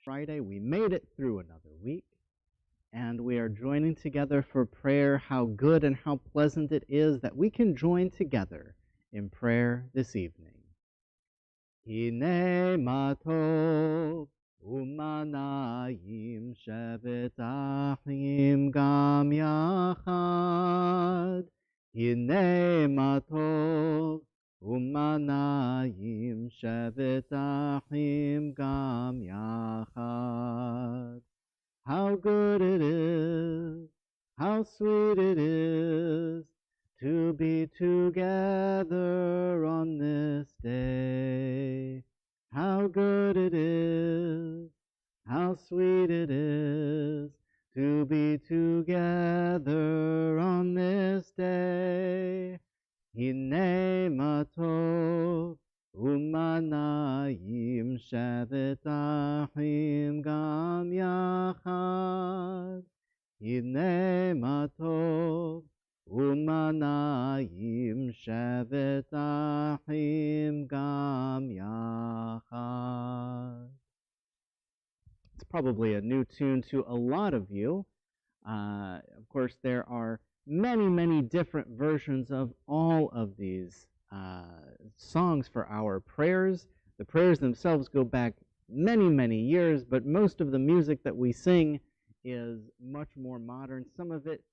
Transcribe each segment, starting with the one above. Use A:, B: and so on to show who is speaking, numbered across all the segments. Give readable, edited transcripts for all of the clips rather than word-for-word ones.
A: Friday. We made it through another week, and we are joining together for prayer. How good and how pleasant it is that we can join together in prayer this evening. Hine matov umanayim ShabbatEvening gam yachad. Hine matov umanayim ShabbatEvening gam yachad. How good it is, how sweet it is to be together on this day. How good it is, how sweet it is to be together on this day. Hine matov umanayim ShabbatEvening gam yachad. Hine matov umanayim ShabbatEvening gam yachad. It's probably a new tune to a lot of you. Of course, there are many different versions of all of these songs for our prayers. The prayers themselves go back many years, but most of the music that we sing is much more modern. Some of it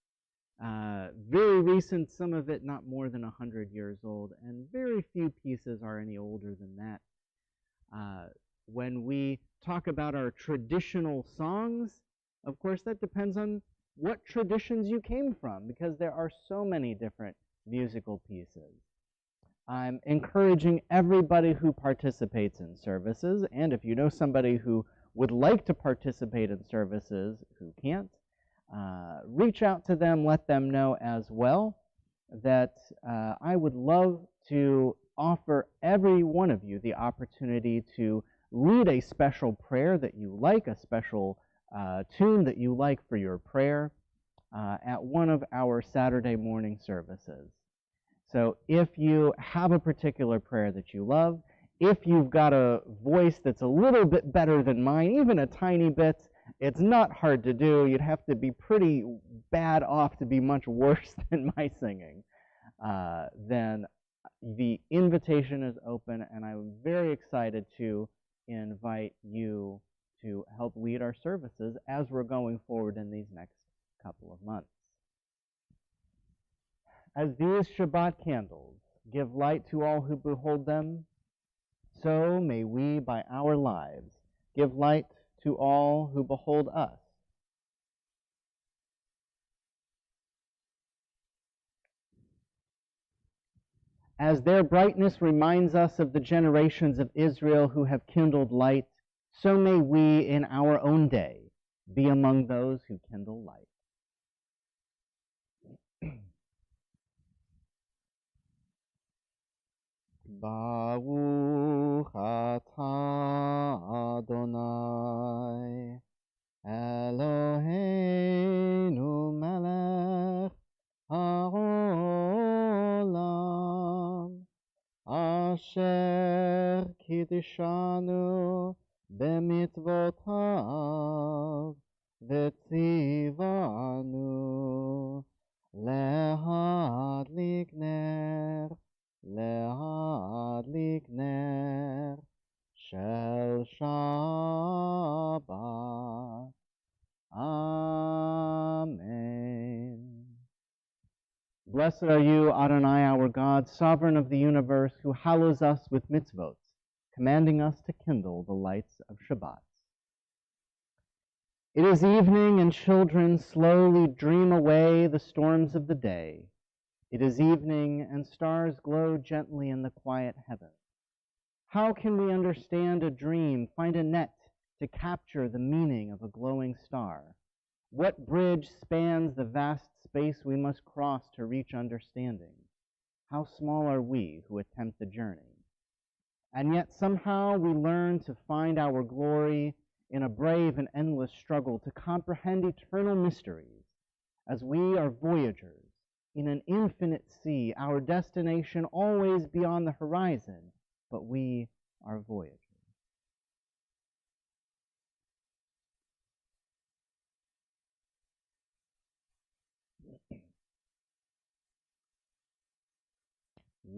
A: very recent, some of it not more than 100 years old, and very few pieces are any older than that. When we talk about our traditional songs, of course that depends on what traditions you came from, because there are so many different musical pieces. I'm encouraging everybody who participates in services, and if you know somebody who would like to participate in services who can't, reach out to them, let them know as well that I would love to offer every one of you the opportunity to lead a special prayer that you like, a special tune that you like for your prayer at one of our Saturday morning services. So if you have a particular prayer that you love, if you've got a voice that's a little bit better than mine, even a tiny bit, it's not hard to do. You'd have to be pretty bad off to be much worse than my singing. Then the invitation is open, and I'm very excited to invite you to help lead our services as we're going forward in these next couple of months. As these Shabbat candles give light to all who behold them, so may we by our lives give light to all who behold us. As their brightness reminds us of the generations of Israel who have kindled light, so may we in our own day be among those who kindle light. Baruch atah Adonai Eloheinu melech haolam asher kiddishanu b'mitzvotav v'tzivanu lehadlik ner shel Shabbat. Amen. Blessed are you, Adonai, our God, sovereign of the universe, who hallows us with mitzvot, commanding us to kindle the lights of Shabbat. It is evening, and children slowly dream away the storms of the day. It is evening, and stars glow gently in the quiet heaven. How can we understand a dream, find a net to capture the meaning of a glowing star? What bridge spans the vast space we must cross to reach understanding? How small are we who attempt the journey? And yet somehow we learn to find our glory in a brave and endless struggle to comprehend eternal mysteries as we are voyagers in an infinite sea, our destination always beyond the horizon, but we are voyagers.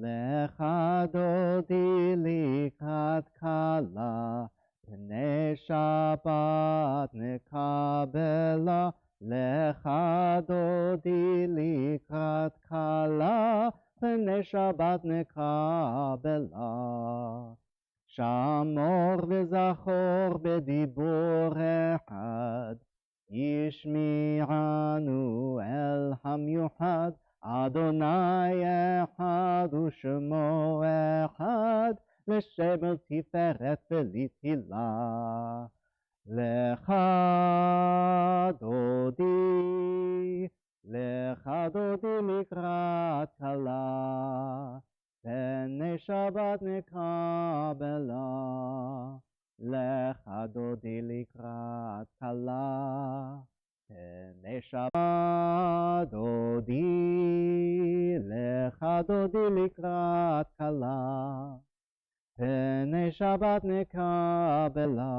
A: Lecha dodi likrat kala, Pnei Shabbat nekabela. Lecha dodi likrat kala, Pnei Shabbat nekabela. Shamor v'zachor b'dibur echad, Yishmi'anu el hamyuchad, Adonai echad u'shemo echad, L'shem el tiferet v'lithilah. Lecha dodi likrat kala, Pnei Shabbat nekabela. Lecha dodi likrat kala, Pnei Shabbat dodi, Lecha dodi likrat kala, Pnei Shabbat nekabela.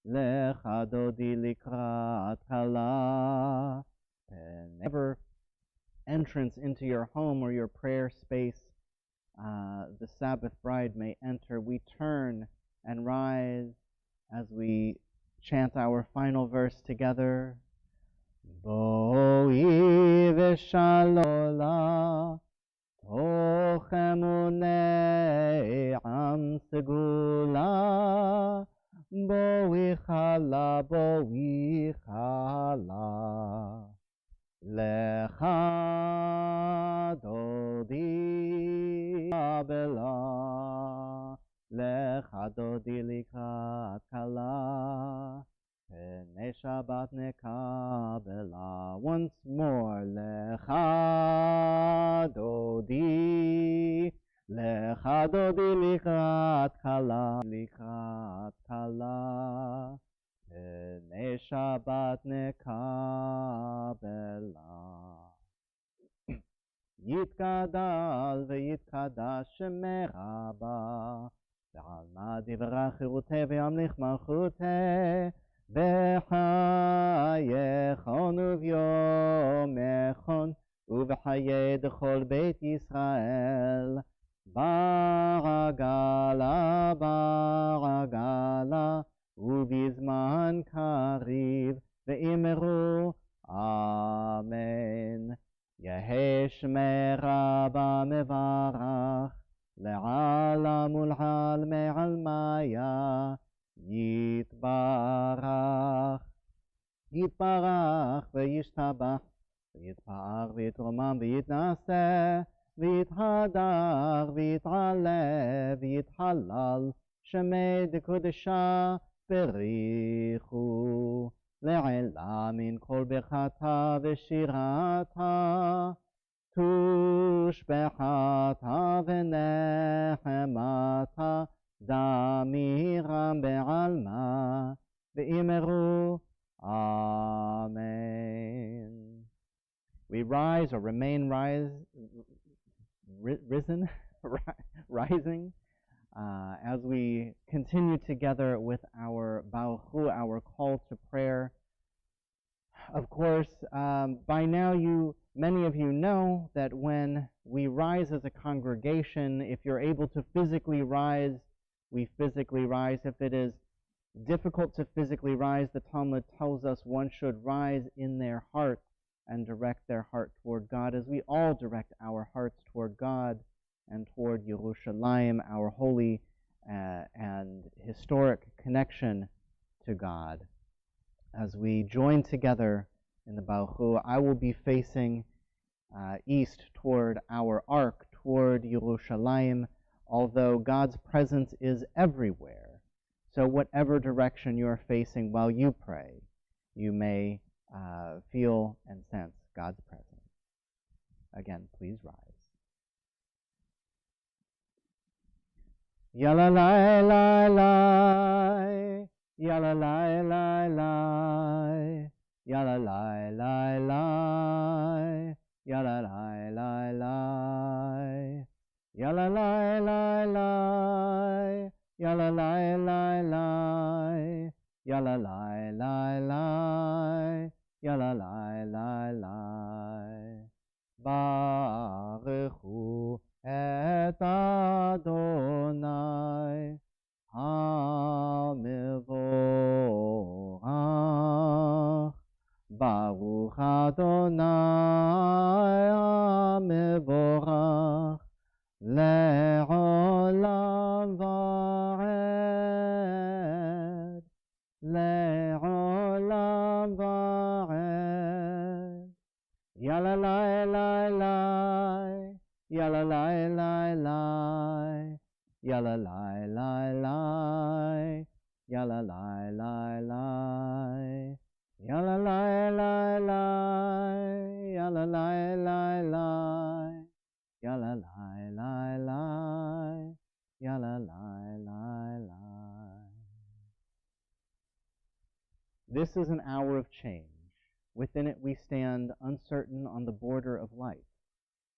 A: Lecha dodi likrat kala. Whenever entrance into your home or your prayer space the Sabbath bride may enter, we turn and rise as we chant our final verse together. Bo'ī v'shalola, toch emunei am segula, Bo'ī chala, bo'ī chala. Lecha dodi kabela, Lecha dodi likrat kala, Pnei Shabbat nekabela. Once more, Lecha dodi likrat kala, likrat kala. Pnei Shabbat nekabela. Yitkadal v'yitkadash shemei Rabba, V'alma divrach chirutei v'yamlich malchutei, B'chayechon uvyomechon, Uv'chayei d'chol Beit Yisrael, Baragala, baragala, ובזמן קריב ואמרו אמן. יהי שמי רבה מברך לעלם ולעלמי עלמיה יתברך. יתברך וישתבח ויתפאר ויתרומם ויתנשא ויתהדר ויתעלה ויתהלל שמי דקודשה בריחו לעילה מן כל ברכתה ושירתה, תושבחתה ונחמתה, דמירם בעלמה, ואמרו Amen. We rise or remain risen, rising, as we continue together with our Baruchu, our call to prayer. Of course, by now many of you know that when we rise as a congregation, if you're able to physically rise, we physically rise. If it is difficult to physically rise, the Talmud tells us one should rise in their heart and direct their heart toward God, as we all direct our hearts toward God and toward Yerushalayim, our holy and historic connection to God. As we join together in the Baruchu, I will be facing east toward our ark, toward Yerushalayim, although God's presence is everywhere. So whatever direction you're facing while you pray, you may feel and sense God's presence. Again, please rise. Yalla lai lai lai, yalla lai lai lai, yalla lai lai lai, yalla lai lai lai, yalla lai lai lai, yalla lai lai lai, yalla lai lai lai, yalla lai lai lai. Baruchu Adonai HaMevorach. Baruch Adonai HaMevorach Le'olam va'ed. Le'olam va'ed. Yalalai lai lai, yalalai lai lai, yalalai lai lai, yalalai lai lai, yalalai lai lai, yalalai lai lai, yalalai lai lai, yalalai lai lai. This is an hour of change. Within it we stand uncertain on the border of life.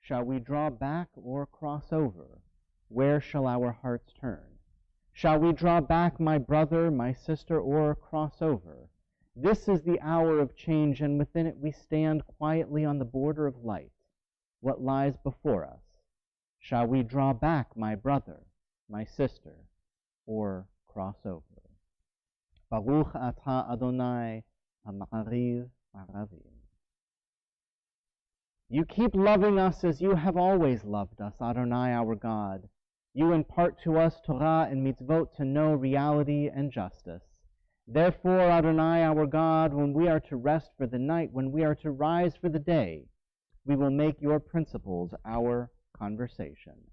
A: Shall we draw back or cross over? Where shall our hearts turn? Shall we draw back, my brother, my sister, or cross over? This is the hour of change, and within it we stand quietly on the border of light. What lies before us? Shall we draw back, my brother, my sister, or cross over? Baruch atah Adonai ha'ma'ariv aravim. You keep loving us as you have always loved us, Adonai our God. You impart to us Torah and mitzvot to know reality and justice. Therefore, Adonai our God, when we are to rest for the night, when we are to rise for the day, we will make your principles our conversation.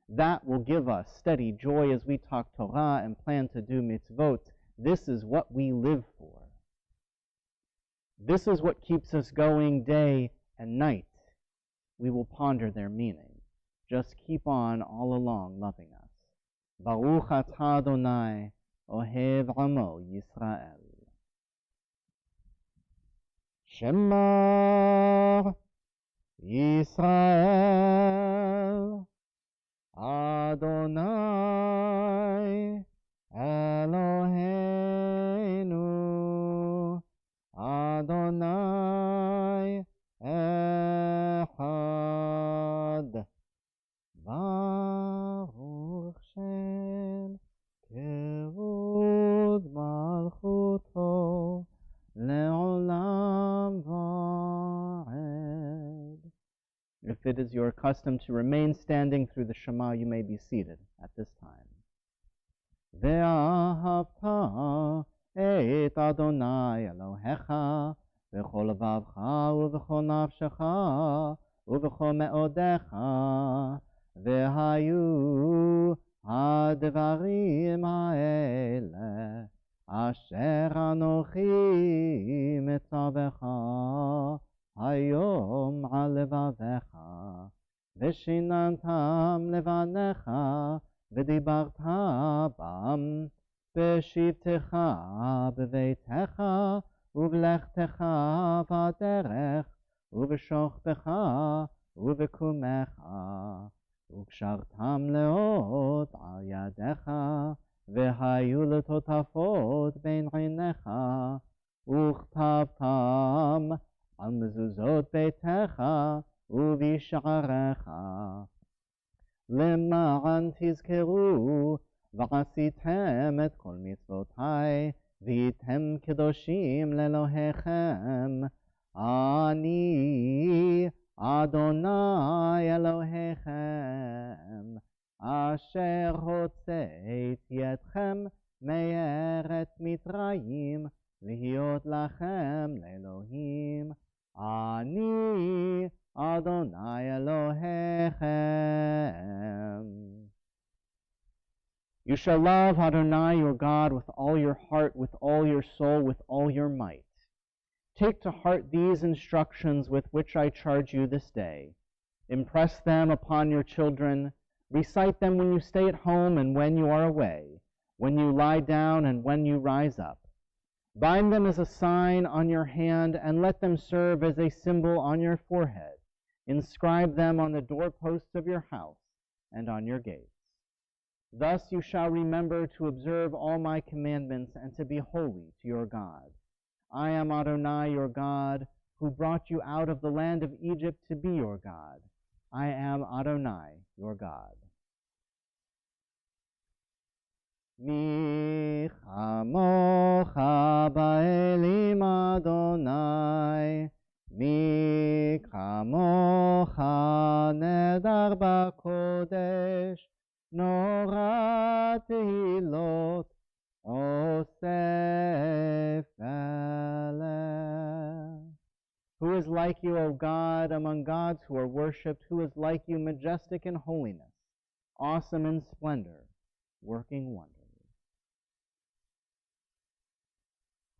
A: That will give us steady joy as we talk Torah and plan to do mitzvot. This is what we live for. This is what keeps us going day and night. We will ponder their meaning. Just keep on all along loving us. Baruch atah Adonai, ohev amo Yisrael. Shema Yisrael, Adonai Eloheinu, Adonai Echad. Baruch Shem Kevod Malchuto Le'olam Va'ed. If it is your custom to remain standing through the Shema, you may be seated at this time. Ve'ahavta et Adonai Elohecha v'chol levavcha u'v'chol nafshecha u'v'chol me'odecha v'hayu hadvarim ha'ele asher anochi mitzavecha hayom al levavecha v'shinantam levanecha v'dibarta bam b'shivtecha b'veitecha ובלכתך בדרך, ובשוכבך, ובקומך, וקשרתם לאות על ידיך, והיו לטוטפות בין עיניך, וכתבתם על מזוזות ביתך, ובשעריך. למען תזכרו, ועשיתם את כל מצוותי, והייתם קדושים לאלוהיכם. אני אדוני אלוהיכם, אשר הוצאתי אתכם מארץ מצרים, להיות לכם לאלוהים. אני אדוני אלוהיכם. You shall love Adonai your God with all your heart, with all your soul, with all your might. Take to heart these instructions with which I charge you this day. Impress them upon your children. Recite them when you stay at home and when you are away, when you lie down and when you rise up. Bind them as a sign on your hand and let them serve as a symbol on your forehead. Inscribe them on the doorposts of your house and on your gates. Thus you shall remember to observe all my commandments and to be holy to your God. I am Adonai your God, who brought you out of the land of Egypt to be your God. I am Adonai your God. מי כמוך באלים אדוני, מי כמוך נדר בקודש, נורא תהילות אוסף אלף. Who is like you, O God, among gods who are worshipped? Who is like you, majestic in holiness, awesome in splendor, working wonders?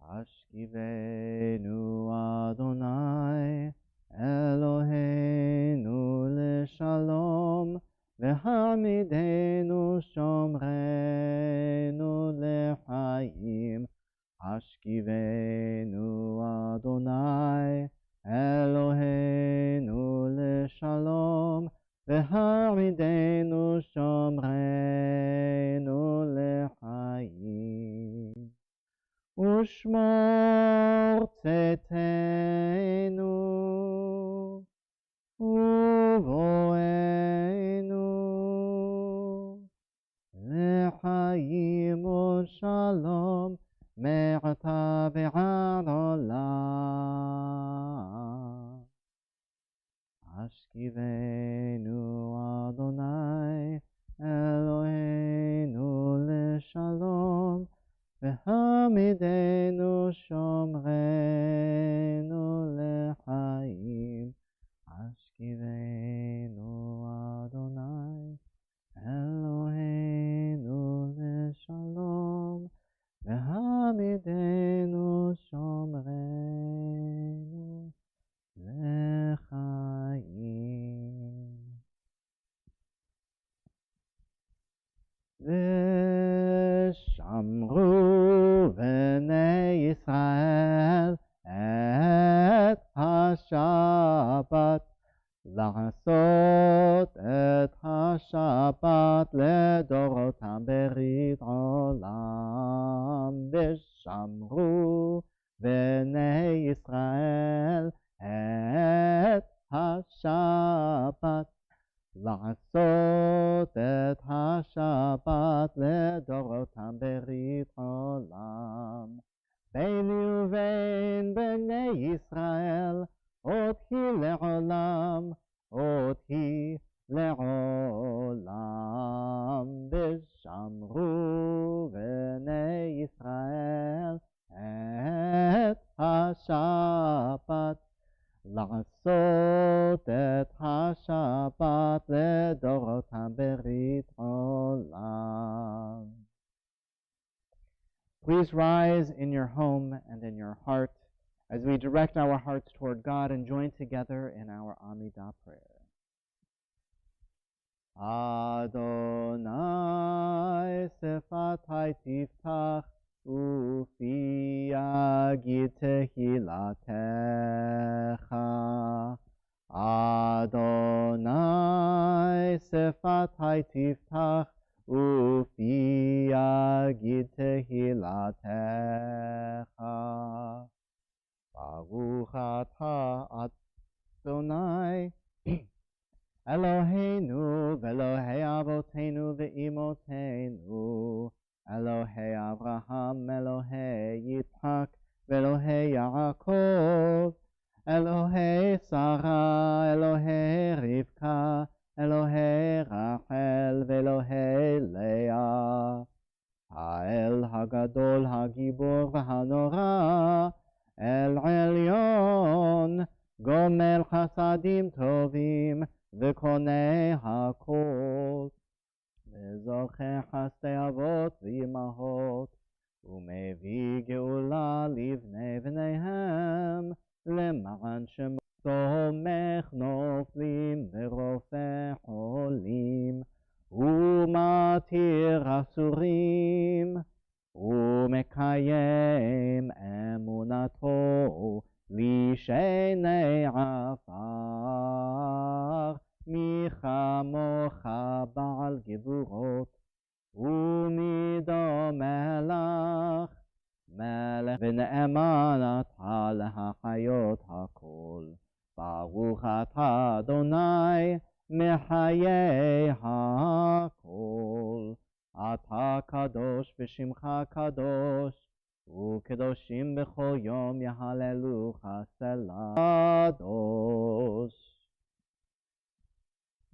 A: Hashkivenu Adonai, Eloheinu leshalom, v'hamidenu shomreinu lechaim. Hashkivenu Adonai, Eloheinu leshalom, v'hamidenu shomreinu lechaim. Ushmor tzedkenu, uvoenu, lechaim u'shalom, me'ata ve'ad olam. Hashkivenu Adonai, Eloheinu leshalom, v'hamidenu shomreinu lechaim. Hashkivenu Adonai, Eloheinu leshalom, v'hamidenu shomreinu lechaim. V'shamru b'nei Yisrael et ha-Shabbat, לעשות את השבת לדורותם ברית עולם. ושמרו בני ישראל את השבת, לעשות את השבת לדורותם ברית עולם. ביני ובין בני ישראל עוד היא לעולם, עוד היא לעולם. ושמרו בני ישראל את השבת, לעשות את השבת לדורותם ברית עולם. Please rise in your home and in your heart as we direct our hearts toward God and join together in our Amidah prayer. Adonai sefatai tiftach ufi yagid tehilatecha. Adonai sefatai tiftach ufi yagid tehilatecha. Baruch atah Adonai Eloheinu v'Elohei Avotenu v'Imotenu, Elohei Avraham, Elohei Yitzhak, v'Elohei Yaakov, Elohei Sarah, Elohei Rivka, Elohei Rachel, v'Elohei Leah. האל הגדול, הגיבור והנורא, אל עליון, גומל חסדים טובים, וקונה הכל, וזוכה חסדי אבות ואמהות, ומביא גאולה לבני בניהם, למען שמו תומך נופלים ורופא חולים, ומתיר אסורים, ומקיים אמונתו לשני עפר. מי כמוך בעל גבורות, ומידו מלך, מלך ונאמן אתה להחיות הכל. ברוך אתה אדוני מחיי הכל. אתה קדוש ושמך קדוש, וקדושים בכל יום יהללוך סלה קדוש.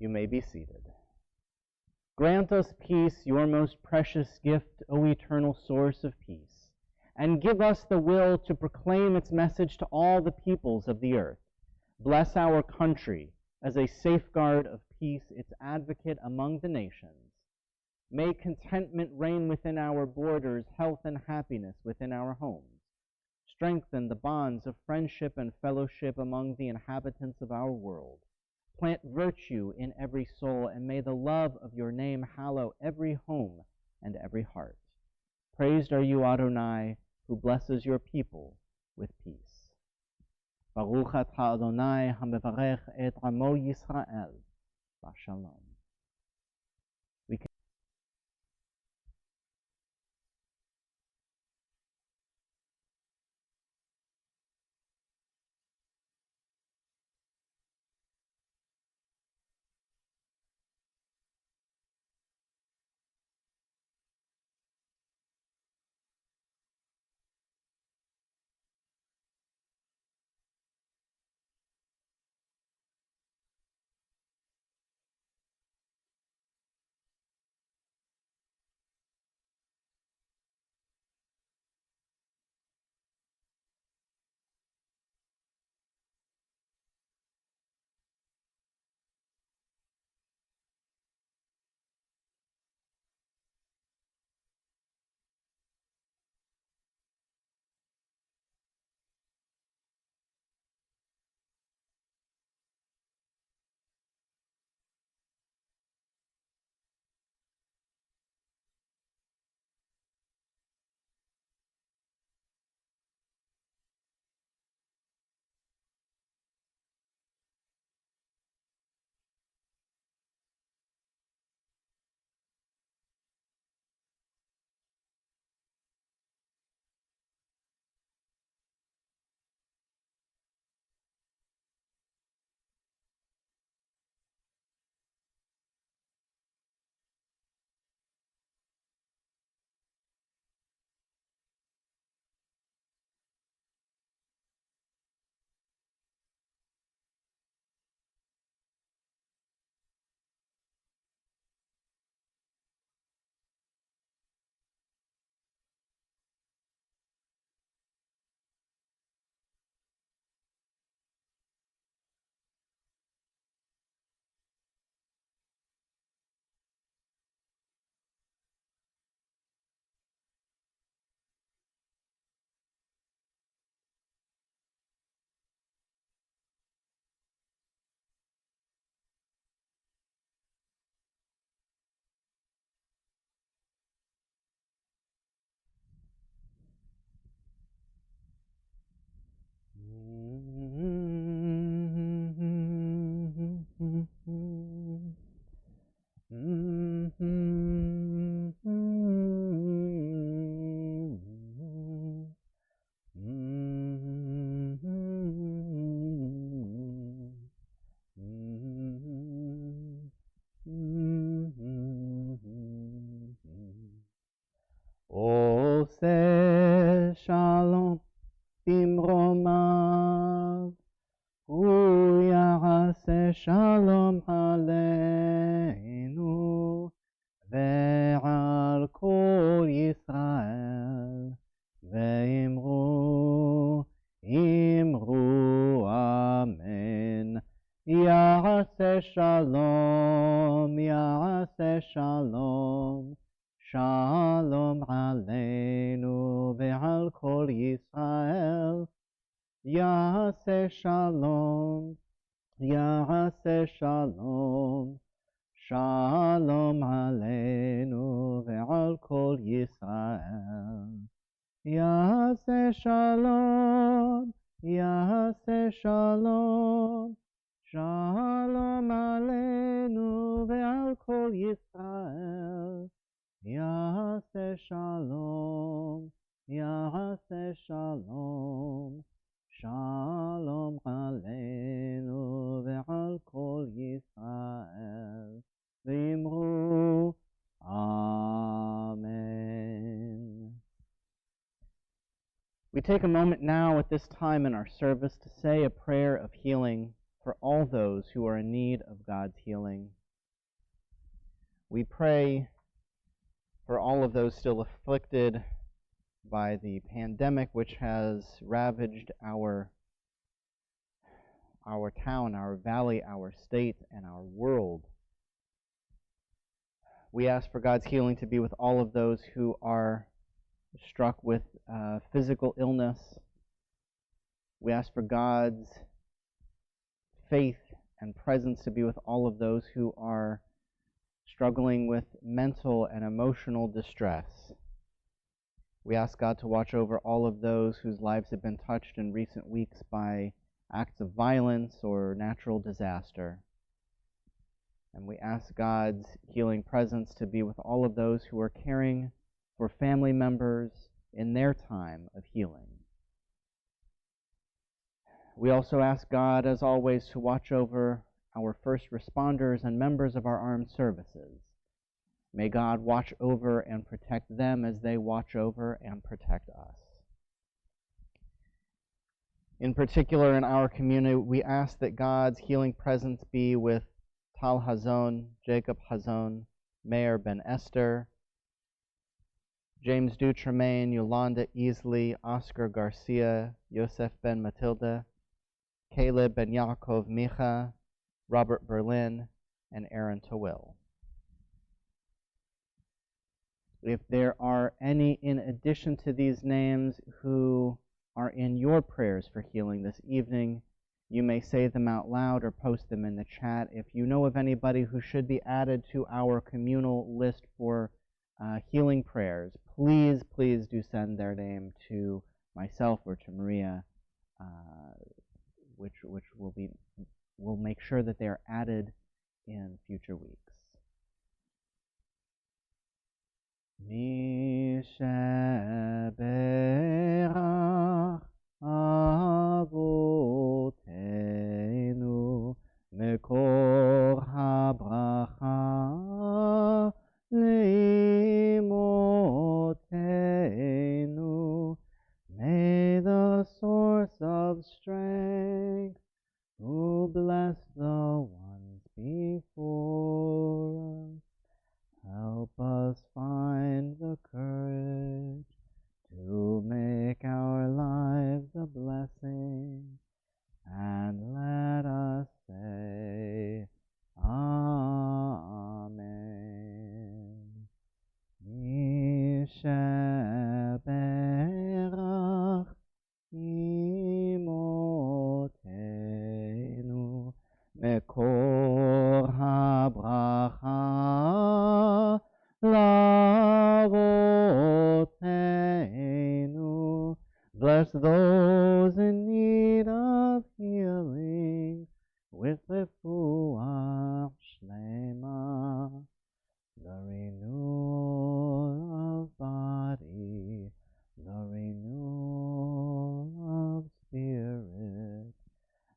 A: You may be seated. Grant us peace, your most precious gift, O eternal source of peace, and give us the will to proclaim its message to all the peoples of the earth. Bless our country as a safeguard of peace, its advocate among the nations. May contentment reign within our borders, health and happiness within our homes. Strengthen the bonds of friendship and fellowship among the inhabitants of our world. Plant virtue in every soul, and may the love of your name hallow every home and every heart. Praised are you, Adonai, who blesses your people with peace. Baruch atah Adonai hamevarech et amo Yisrael b'shalom. עושה שלום במרומיו, הוא יעשה שלום עלינו ועל כל ישראל, ואמרו אמן. יעשה שלום, יעשה שלום, שלום עלינו ועל כל ישראל. יעשה שלום, יעשה שלום, שלום עלינו ועל כל ישראל. יעשה שלום, יעשה שלום, שלום עלינו ועל כל ישראל. יעשה שלום, יעשה שלום, שלום עלינו ועל כל ישראל. ואמרו We take a moment now at this time in our service to say a prayer of healing for all those who are in need of God's healing. We pray for all of those still afflicted by the pandemic which has ravaged our town, our valley, our state, and our world. We ask for God's healing to be with all of those who are struck with physical illness. We ask for God's faith and presence to be with all of those who are struggling with mental and emotional distress. We ask God to watch over all of those whose lives have been touched in recent weeks by acts of violence or natural disaster. And we ask God's healing presence to be with all of those who are caring for family members in their time of healing. We also ask God, as always, to watch over our first responders and members of our armed services. May God watch over and protect them as they watch over and protect us. In particular, in our community, we ask that God's healing presence be with Tal Hazon, Jacob Hazon, Mayor Ben Esther, James Dutremaine, Yolanda Easley, Oscar Garcia, Yosef Ben Matilda, Caleb Ben Yaakov Micha, Robert Berlin, and Aaron Tawil. If there are any in addition to these names who are in your prayers for healing this evening, you may say them out loud or post them in the chat. If you know of anybody who should be added to our communal list for healing prayers, please do send their name to myself or to Maria, which will make sure that they are added in future weeks. Mi sheberach Avotenu mekor habracha leimotenu. May the source of strength who bless the ones before us help us find the courage to make our lives a blessing, and let us say, Amen. Mi sheberach imotenu mekor habracha lavotenu. Bless those in need of healing with refuah shlema, the renewal of body, the renewal of spirit,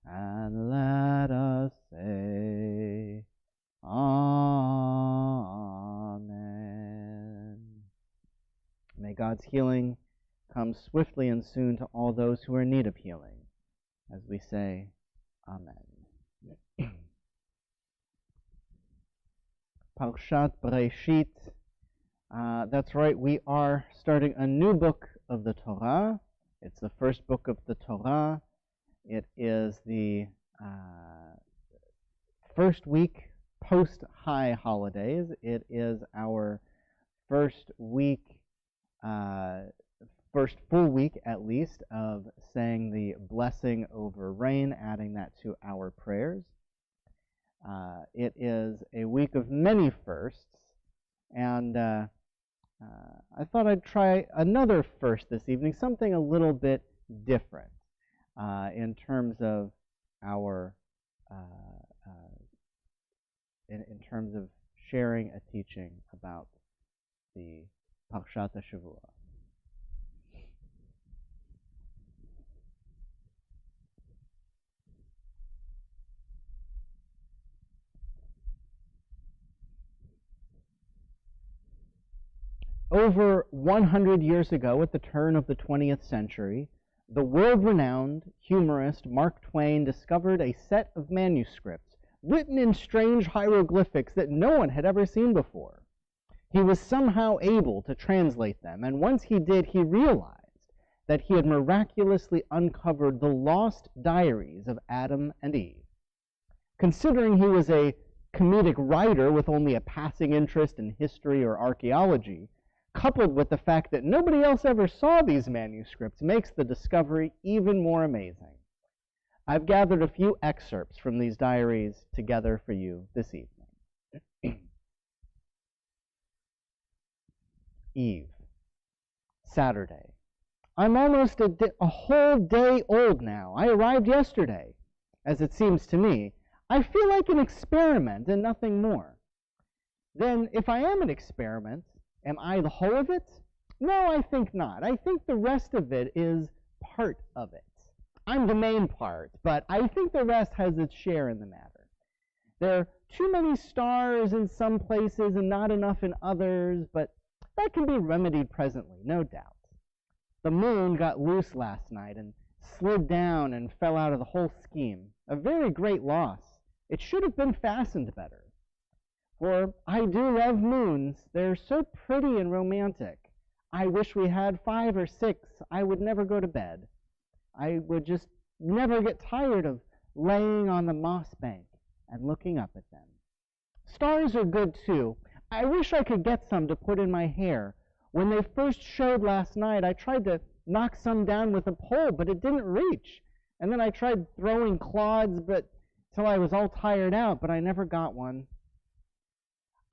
A: and let us say, Amen. May God's healing come swiftly and soon to all those who are in need of healing, as we say, Amen. Parshat Bereshit. That's right, we are starting a new book of the Torah. It's the first book of the Torah. It is the first week post-high holidays. It is our first week, first full week at least, of saying the blessing over rain, adding that to our prayers. It is a week of many firsts, and I thought I'd try another first this evening, something a little bit different in terms of our in terms of sharing a teaching about the Parshat HaShavua. Over 100 years ago, at the turn of the 20th century, the world-renowned humorist Mark Twain discovered a set of manuscripts written in strange hieroglyphics that no one had ever seen before. He was somehow able to translate them, and once he did, he realized that he had miraculously uncovered the lost diaries of Adam and Eve. Considering he was a comedic writer with only a passing interest in history or archaeology, coupled with the fact that nobody else ever saw these manuscripts, makes the discovery even more amazing. I've gathered a few excerpts from these diaries together for you this evening. Eve, Saturday. I'm almost a whole day old now. I arrived yesterday. As it seems to me, I feel like an experiment and nothing more. Then, if I am an experiment, am I the whole of it? No, I think not. I think the rest of it is part of it. I'm the main part, but I think the rest has its share in the matter. There are too many stars in some places and not enough in others, but that can be remedied presently, no doubt. The moon got loose last night and slid down and fell out of the whole scheme. A very great loss. It should have been fastened better. For I do love moons. They're so pretty and romantic. I wish we had 5 or 6. I would never go to bed. I would just never get tired of laying on the moss bank and looking up at them. Stars are good too. I wish I could get some to put in my hair. When they first showed last night, I tried to knock some down with a pole, but it didn't reach. And then I tried throwing clods till I was all tired out, but I never got one.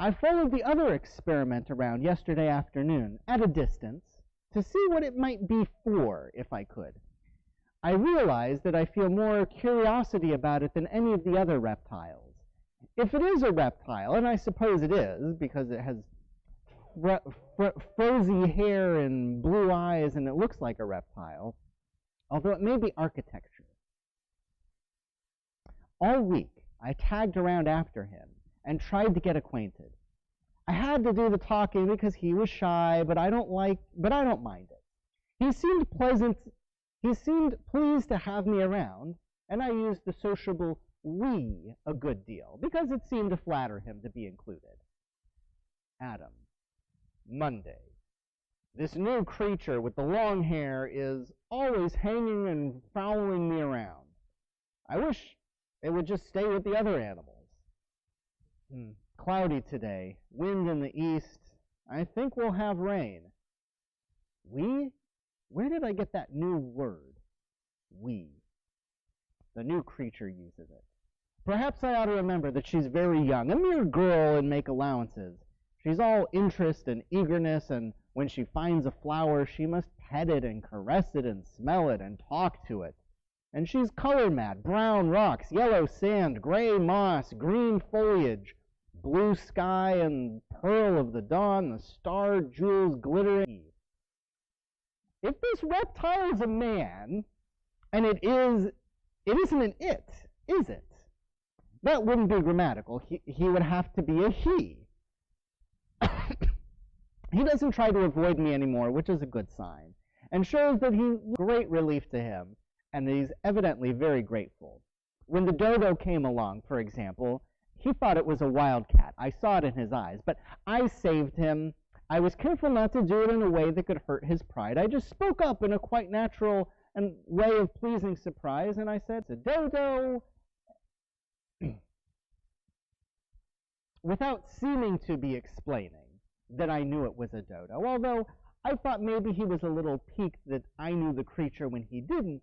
A: I followed the other experiment around yesterday afternoon, at a distance, to see what it might be for, if I could. I realized that I feel more curiosity about it than any of the other reptiles. If it is a reptile, and I suppose it is, because it has frozy hair and blue eyes, and it looks like a reptile, although it may be architecture. All week, I tagged around after him and tried to get acquainted. I had to do the talking because he was shy, but I don't mind it. He seemed pleased to have me around, and I used the sociable we a good deal because it seemed to flatter him to be included. Adam, Monday. This new creature with the long hair is always hanging and following me around. I wish it would just stay with the other animals. Cloudy today, wind in the east. I think we'll have rain. We? Where did I get that new word? We. The new creature uses it. Perhaps I ought to remember that she's very young, a mere girl, and make allowances. She's all interest and eagerness, and when she finds a flower, she must pet it and caress it and smell it and talk to it. And she's color mad: brown rocks, yellow sand, gray moss, green foliage, blue sky and pearl of the dawn, the star jewels glittering. If this reptile is a man, and it isn't an it, is it? That wouldn't be grammatical. He would have to be a he. He doesn't try to avoid me anymore, which is a good sign, and shows that he's great relief to him, and that he's evidently very grateful. When the dodo came along, for example, he thought it was a wildcat. I saw it in his eyes, but I saved him. I was careful not to do it in a way that could hurt his pride. I just spoke up in a quite natural and way of pleasing surprise, and I said, "It's a dodo," without seeming to be explaining that I knew it was a dodo, although I thought maybe he was a little piqued that I knew the creature when he didn't.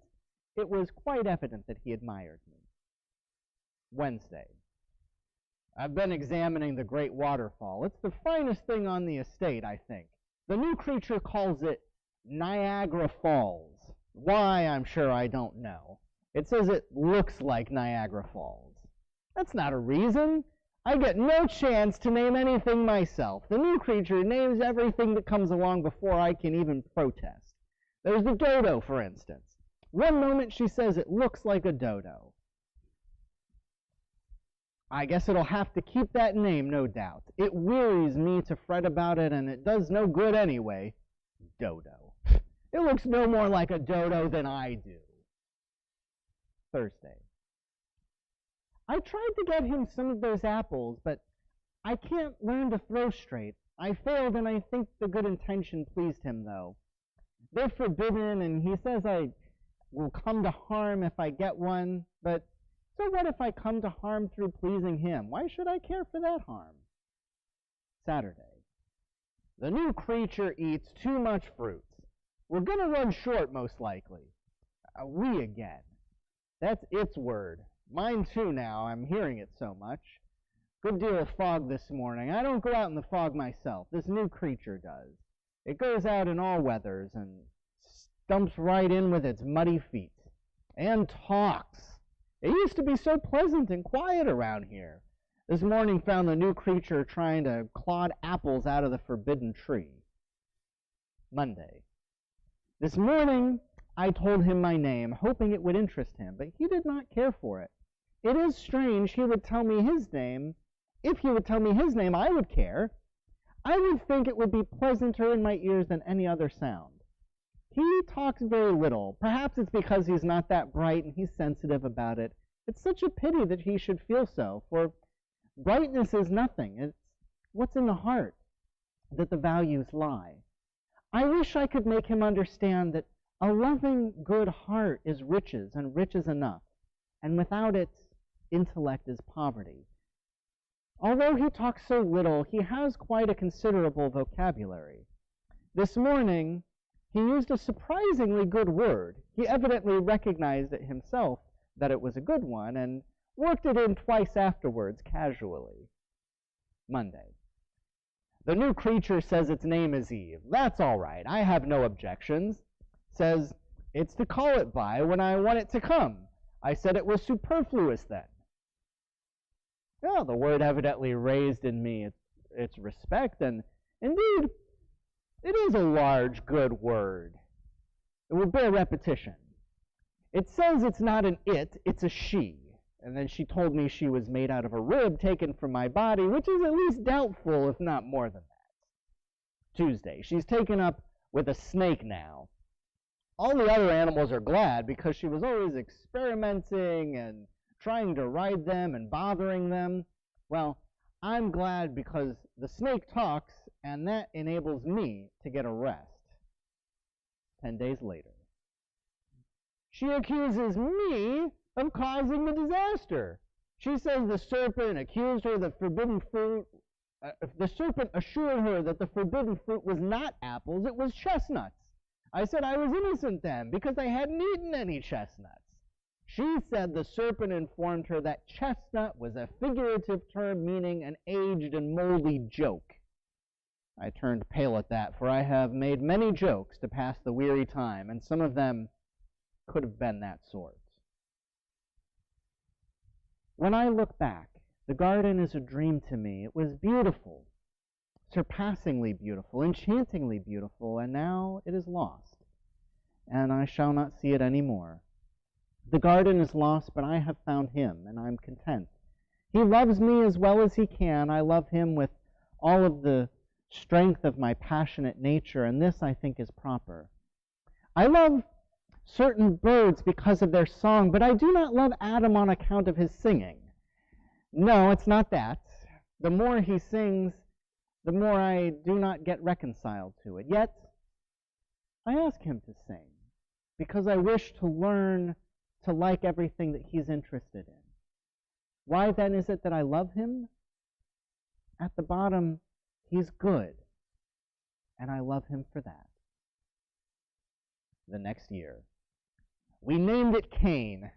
A: It was quite evident that he admired me. Wednesday. I've been examining the great waterfall. It's the finest thing on the estate, I think. The new creature calls it Niagara Falls. Why, I'm sure I don't know. It says it looks like Niagara Falls. That's not a reason. I get no chance to name anything myself. The new creature names everything that comes along before I can even protest. There's the dodo, for instance. One moment she says it looks like a dodo. I guess it'll have to keep that name, no doubt. It wearies me to fret about it, and it does no good anyway. Dodo. It looks no more like a dodo than I do. Thursday. I tried to get him some of those apples, but I can't learn to throw straight. I failed, and I think the good intention pleased him, though. They're forbidden, and he says I will come to harm if I get one, but so what if I come to harm through pleasing him? Why should I care for that harm? Saturday. The new creature eats too much fruit. We're going to run short, most likely. We again. That's its word. Mine too now. I'm hearing it so much. Good deal of fog this morning. I don't go out in the fog myself. This new creature does. It goes out in all weathers and stumps right in with its muddy feet. And talks. It used to be so pleasant and quiet around here. This morning found the new creature trying to clod apples out of the forbidden tree. Monday. This morning I told him my name, hoping it would interest him, but he did not care for it. It is strange he would tell me his name. If he would tell me his name, I would care. I would think it would be pleasanter in my ears than any other sound. He talks very little. Perhaps it's because he's not that bright and he's sensitive about it. It's such a pity that he should feel so, for brightness is nothing. It's what's in the heart that the values lie. I wish I could make him understand that a loving, good heart is riches, and riches enough, and without it, intellect is poverty. Although he talks so little, he has quite a considerable vocabulary. This morning, he used a surprisingly good word. He evidently recognized it himself that it was a good one, and worked it in twice afterwards, casually. Monday. The new creature says its name is Eve. That's all right. I have no objections. Says it's to call it by when I want it to come. I said it was superfluous then. Well, the word evidently raised in me its respect, and indeed, it is a large, good word. It will bear repetition. It says it's not an it, it's a she. And then she told me she was made out of a rib taken from my body, which is at least doubtful, if not more than that. Tuesday. She's taken up with a snake now. All the other animals are glad because she was always experimenting and trying to ride them and bothering them. Well, I'm glad because the snake talks, and that enables me to get a rest. 10 days later. She accuses me of causing the disaster. She says the serpent accused her of the forbidden fruit. The serpent assured her that the forbidden fruit was not apples, it was chestnuts. I said I was innocent then because I hadn't eaten any chestnuts. She said the serpent informed her that chestnut was a figurative term meaning an aged and moldy joke. I turned pale at that, for I have made many jokes to pass the weary time, and some of them could have been that sort. When I look back, the garden is a dream to me. It was beautiful, surpassingly beautiful, enchantingly beautiful, and now it is lost, and I shall not see it any more. The garden is lost, but I have found him, and I'm content. He loves me as well as he can. I love him with all of the strength of my passionate nature, and this I think is proper. I love certain birds because of their song, but I do not love Adam on account of his singing. No, it's not that. The more he sings, the more I do not get reconciled to it. Yet, I ask him to sing, because I wish to learn to like everything that he's interested in. Why then is it that I love him? At the bottom, he's good, and I love him for that. The next year. We named it Cain.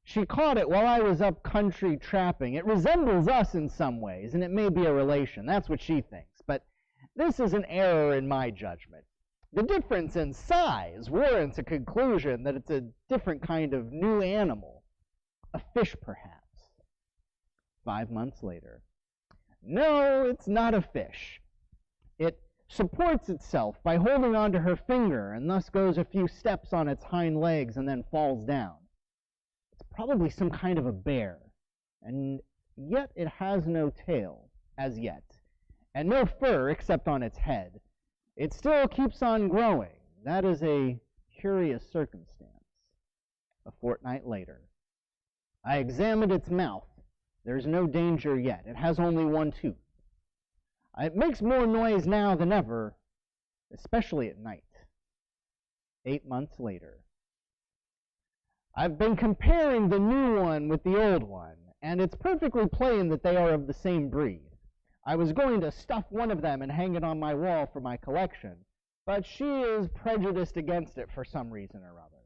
A: She caught it while I was up country trapping. It resembles us in some ways, and it may be a relation. That's what she thinks. But this is an error in my judgment. The difference in size warrants a conclusion that it's a different kind of new animal. A fish, perhaps. 5 months later. No, it's not a fish. It supports itself by holding onto her finger and thus goes a few steps on its hind legs and then falls down. It's probably some kind of a bear, and yet it has no tail as yet, and no fur except on its head. It still keeps on growing. That is a curious circumstance. A fortnight later, I examined its mouth. There's no danger yet. It has only one tooth. It makes more noise now than ever, especially at night. 8 months later, I've been comparing the new one with the old one, and it's perfectly plain that they are of the same breed. I was going to stuff one of them and hang it on my wall for my collection, but she is prejudiced against it for some reason or other.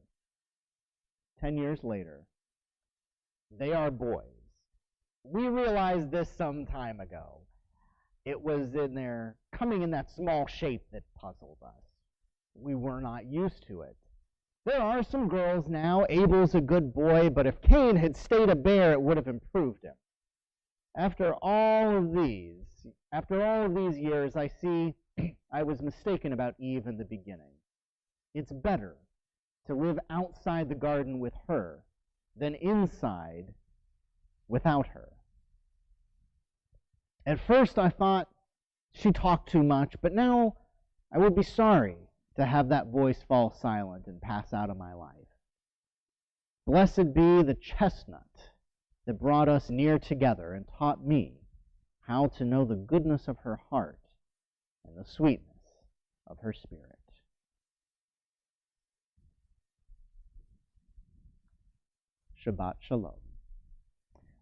A: 10 years later, they are boys. We realized this some time ago. It was coming in that small shape that puzzled us. We were not used to it. There are some girls now. Abel's a good boy, but if Cain had stayed a bear, it would have improved him. After all of these years, I see I was mistaken about Eve in the beginning. It's better to live outside the garden with her than inside without her. At first I thought she talked too much, but now I would be sorry to have that voice fall silent and pass out of my life. Blessed be the chestnut that brought us near together and taught me how to know the goodness of her heart and the sweetness of her spirit. Shabbat Shalom.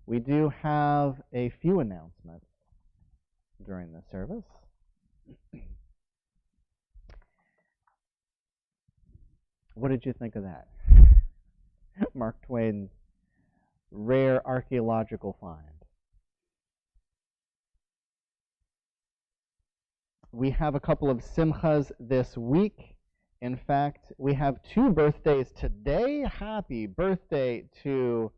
A: We do have a few announcements during the service. What did you think of that? Mark Twain's rare archaeological find. We have a couple of simchas this week. In fact, we have 2 birthdays today. Happy birthday to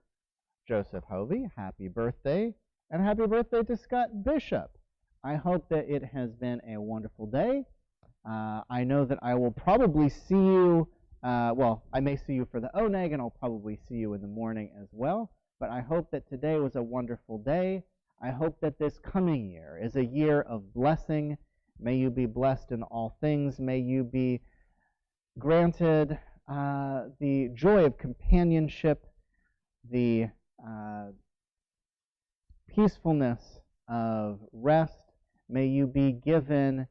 A: Joseph Hovey. Happy birthday. And happy birthday to Scott Bishop. I hope that it has been a wonderful day. I know that I will probably see you, I may see you for the Oneg, and I'll probably see you in the morning as well. But I hope that today was a wonderful day. I hope that this coming year is a year of blessing. May you be blessed in all things. May you be granted the joy of companionship, the peacefulness of rest. May you be given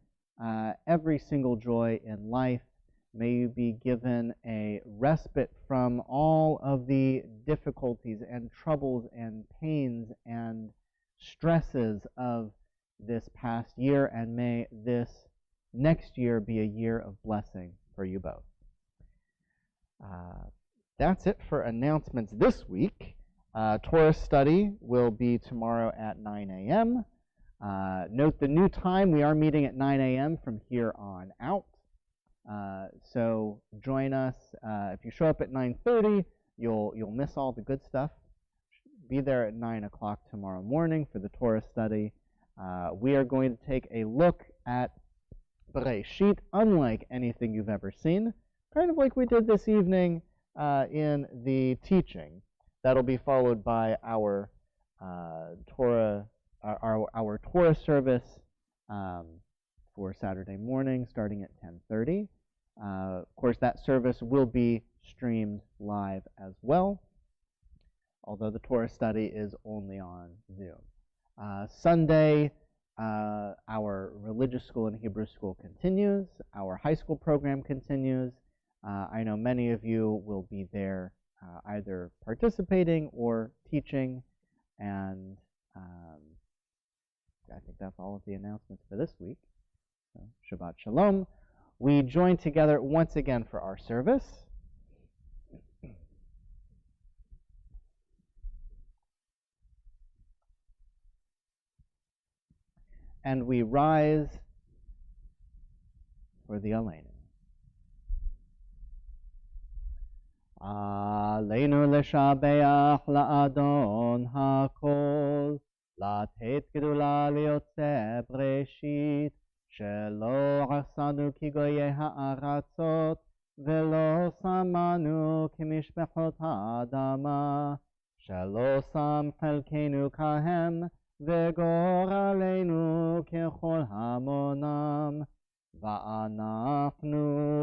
A: every single joy in life. May you be given a respite from all of the difficulties and troubles and pains and stresses of this past year, and may this next year be a year of blessing for you both. That's it for announcements this week. Torah study will be tomorrow at 9 a.m. Note the new time. We are meeting at 9 a.m. from here on out. So join us. If you show up at 9:30, you'll miss all the good stuff. Be there at 9 o'clock tomorrow morning for the Torah study. We are going to take a look at Bereshit, unlike anything you've ever seen, kind of like we did this evening in the teaching. That'll be followed by our Torah service for Saturday morning, starting at 10:30. Of course, that service will be streamed live as well, although the Torah study is only on Zoom. Sunday, our religious school and Hebrew school continues. Our high school program continues. I know many of you will be there either participating or teaching, and I think that's all of the announcements for this week. So, Shabbat Shalom. We join together once again for our service. And we rise for the Aleinu. Aleinu לשבח לאדון הכל, לתת גדולה ליוצא בראשית, שלא עשנו כגויי הארצות, ולא שמנו כמשפחות האדמה, שלא שם חלקנו כהם, וגורלנו ככל המונם. ואנחנו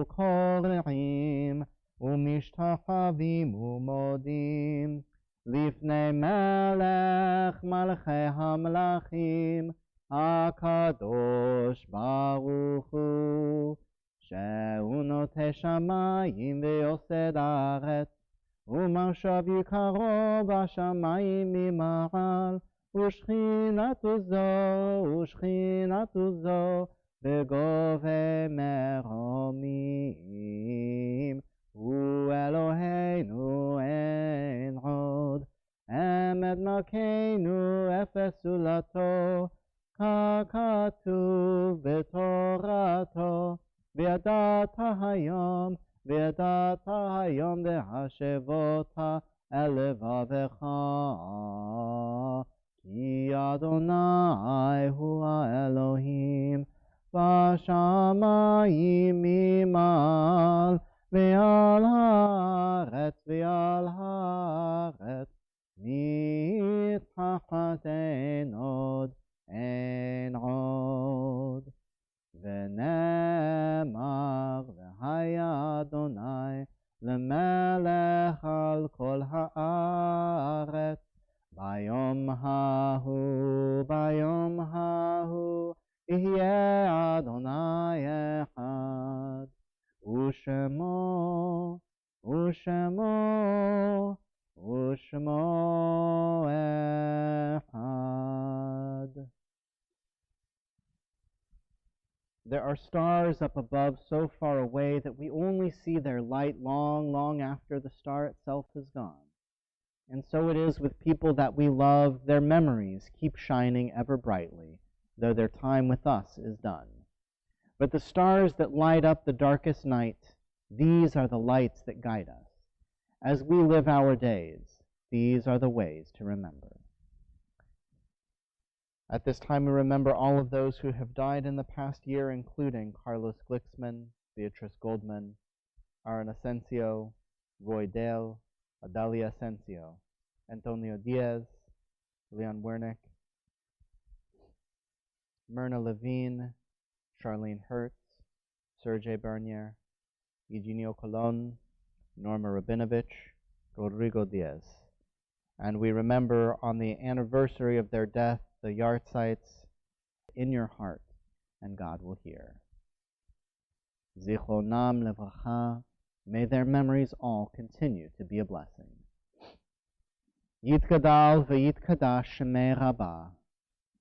A: קוראים ומשתחווים ומודים לפני מלך מלכי המלכים, הקדוש ברוך הוא, שהוא נוטה שמיים ויוסד הארץ, ומשב יקרו בשמיים ממעל, ושכינתו זו בגובה מרומים. הוא אלוהינו אין עוד, אמת מלכנו אפס זולתו, ככתוב בתורתו. וידעת היום והשבות אל לבבך, כי אדוני הוא האלוהים בשמיים ממעל, ועל הארץ מתחת אין עוד. ונאמר, והיה אדוני למלך על כל הארץ, ביום ההוא יהיה אדוני אחד, ושמו אחד. There are stars up above so far away that we only see their light long, long after the star itself is gone. And so it is with people that we love. Their memories keep shining ever brightly, though their time with us is done. But the stars that light up the darkest night, these are the lights that guide us. As we live our days, these are the ways to remember. At this time, we remember all of those who have died in the past year, including Carlos Glixman, Beatrice Goldman, Aaron Asensio, Roy Dale, Adalia Asensio, Antonio Diaz, Leon Wernick, Myrna Levine, Charlene Hertz, Sergey Bernier, Eugenio Colon, Norma Rabinovich, Rodrigo Diaz. And we remember on the anniversary of their death, the yahrzeits in your heart, and God will hear. Zichronam levracha, may their memories all continue to be a blessing. Yitgadal v'yitkadash shemei rabba,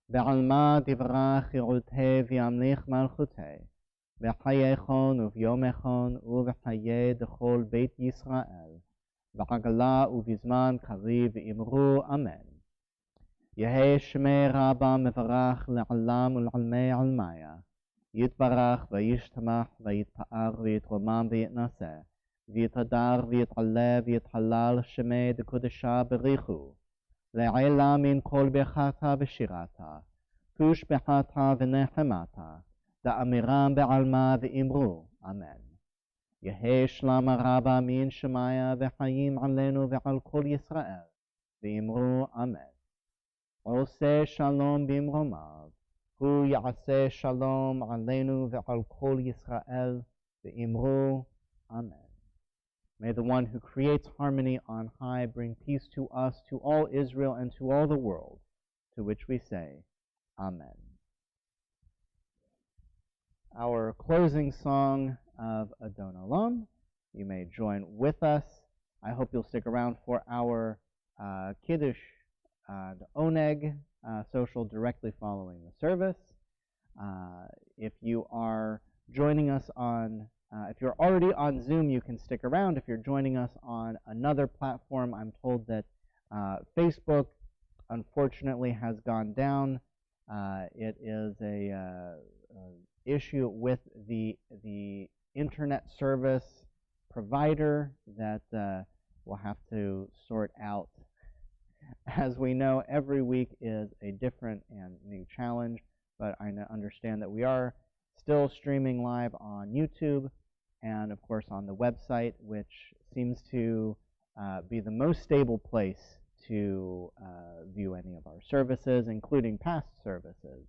A: ve'alma divra chirutei v'yamlich malchutei, ve'chayechon u'vyomechon u'v'chayei dechol beit Yisrael, ve'agala u'vizman kariv imru amen. יהי שמי רבא מברך לעולם ולעלמי עלמיה, יתברך וישתמח ויתפאר ויתרומם ויתנשא, ויתהדר ויתעלה ויתהלל שמי דקודשה בריחו, לעילה מן כל ברכתה ושירתה, תושבחתה ונחמתה, דאמירם בעלמה ואמרו אמן. יהי שלמה רבא מן שמיה וחיים עלינו ועל כל ישראל, ואמרו אמן. עושה שלום במרומיו, הוא יעשה שלום עלינו ועל כל ישראל, ואמרו Amen. May the one who creates harmony on high bring peace to us, to all Israel, and to all the world, to which we say Amen. Our closing song of Adon Olam, you may join with us. I hope you'll stick around for our Kiddush and Oneg social directly following the service. If you are joining us on, if you're already on Zoom, you can stick around. If you're joining us on another platform, I'm told that Facebook, unfortunately, has gone down. It is a issue with the internet service provider that we'll have to sort out. As we know, every week is a different and new challenge, but I understand that we are still streaming live on YouTube and, of course, on the website, which seems to be the most stable place to view any of our services, including past services.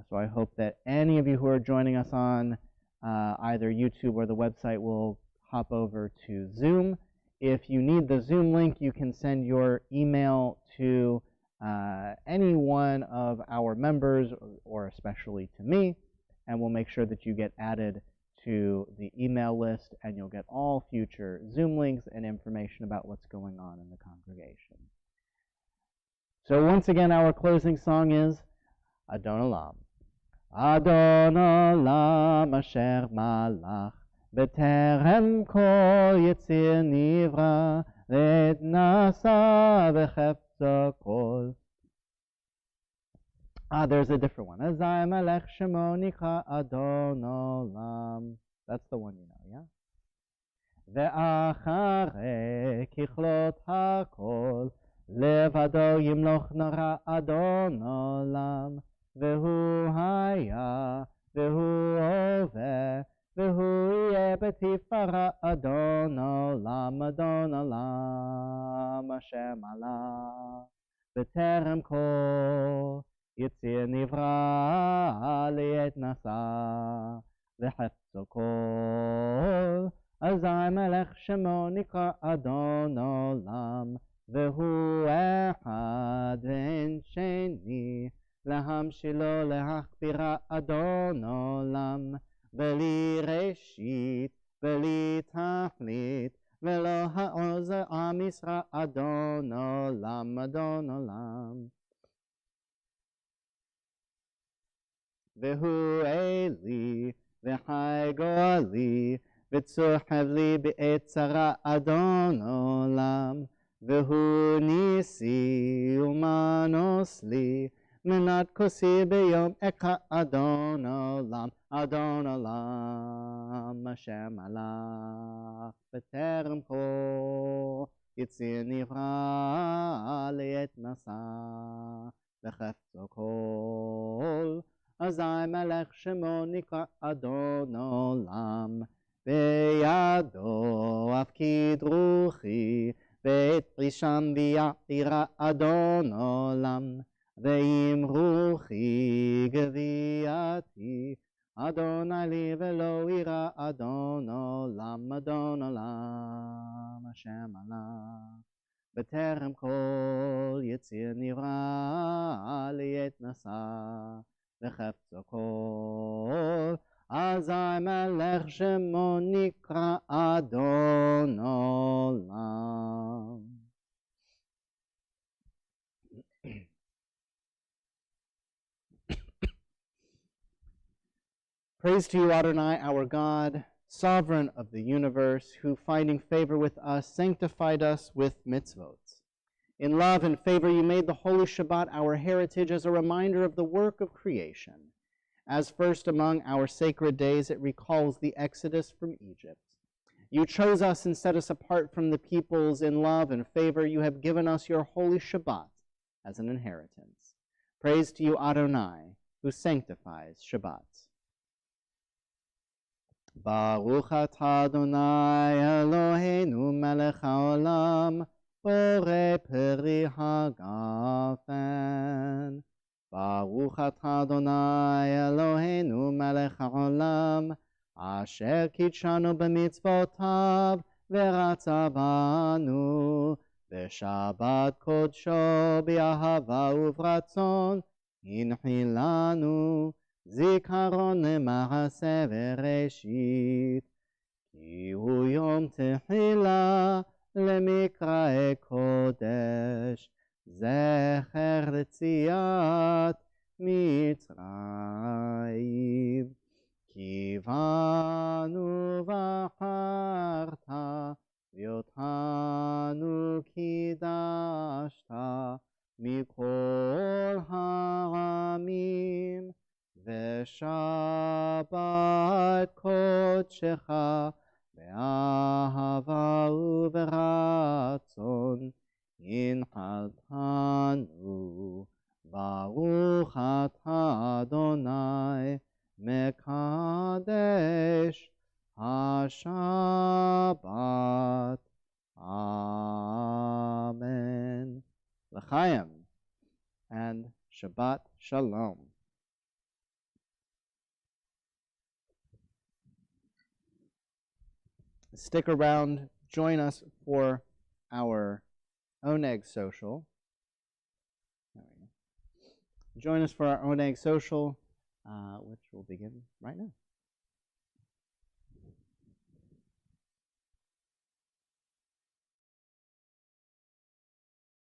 A: So I hope that any of you who are joining us on either YouTube or the website will hop over to Zoom. If you need the Zoom link, you can send your email to any one of our members, or especially to me, and we'll make sure that you get added to the email list, and you'll get all future Zoom links and information about what's going on in the congregation. So once again, our closing song is Adon Olam. Adon Olam asher malach בטרם כל יציר נברא, ועת נעשה וחפצו כל. There's a different one. Azai melech shemo nikra Adon Olam. That's the one you know, yeah? ואחרי ככלות הכל, לבדו ימלוך נורא אדון עולם, והוא היה, והוא הווה, והוא יהיה בתפארה אדון עולם, אדון עולם, השם עלה. בטרם כל יציר נברא, לעת נשא, וחפצו כל. אזי מלך שמו נקרא אדון עולם, והוא אחד ואין שני, להמשילו להכבירה אדון עולם, בלי ראשית, בלי תכלית, ולא העוז עם ישראל אדון עולם, אדון עולם. והוא אלי, וחי גואלי, וצוחב לי בעת צרה אדון עולם, והוא ניסי ומנוס לי, מנת כוסי ביום אקרא אדון עולם, אדון עולם, השם הלך בטרם כל יציר נברא, לעת נשא וחפצו כל. אזי מלך שמו נקרא אדון עולם, בידו הפקיד רוחי, ואת פרישם ויעירה אדון עולם, ואם רוחי גוויעתי, אדוני לי ולא ירא אדון עולם, אדון עולם, השם עלה. בטרם כל יציר נברא, לעת נשא וחפצו כל. אזי מלך שמו נקרא אדון עולם. Praise to you, Adonai, our God, sovereign of the universe, who, finding favor with us, sanctified us with mitzvot. In love and favor, you made the Holy Shabbat our heritage as a reminder of the work of creation. As first among our sacred days, it recalls the exodus from Egypt. You chose us and set us apart from the peoples. In love and favor, you have given us your holy Shabbat as an inheritance. Praise to you, Adonai, who sanctifies Shabbat. Baruch atah Adonai Eloheinu melech haolam, borei peri hagafen. Baruch atah Adonai Eloheinu melech haolam, asher kitshanu b'mitzvotav v'ratza banu, b'shabbat kodsho b'ahava u'vratzon inchilanu, זיכרון למעשה וראשית, כי הוא יום תחילה למקראי קודש, זכר ליציאת מצרים. כי בנו בחרת, ואותנו קידשת מכל העמים, ושבת קודשך באהבה וברצון הנחלתנו. ברוך אתה אדוני מקדש השבת. אמן. L'chaim, and Shabbat Shalom. Stick around, join us for our Oneg social. Join us for our Oneg social, which will begin right now.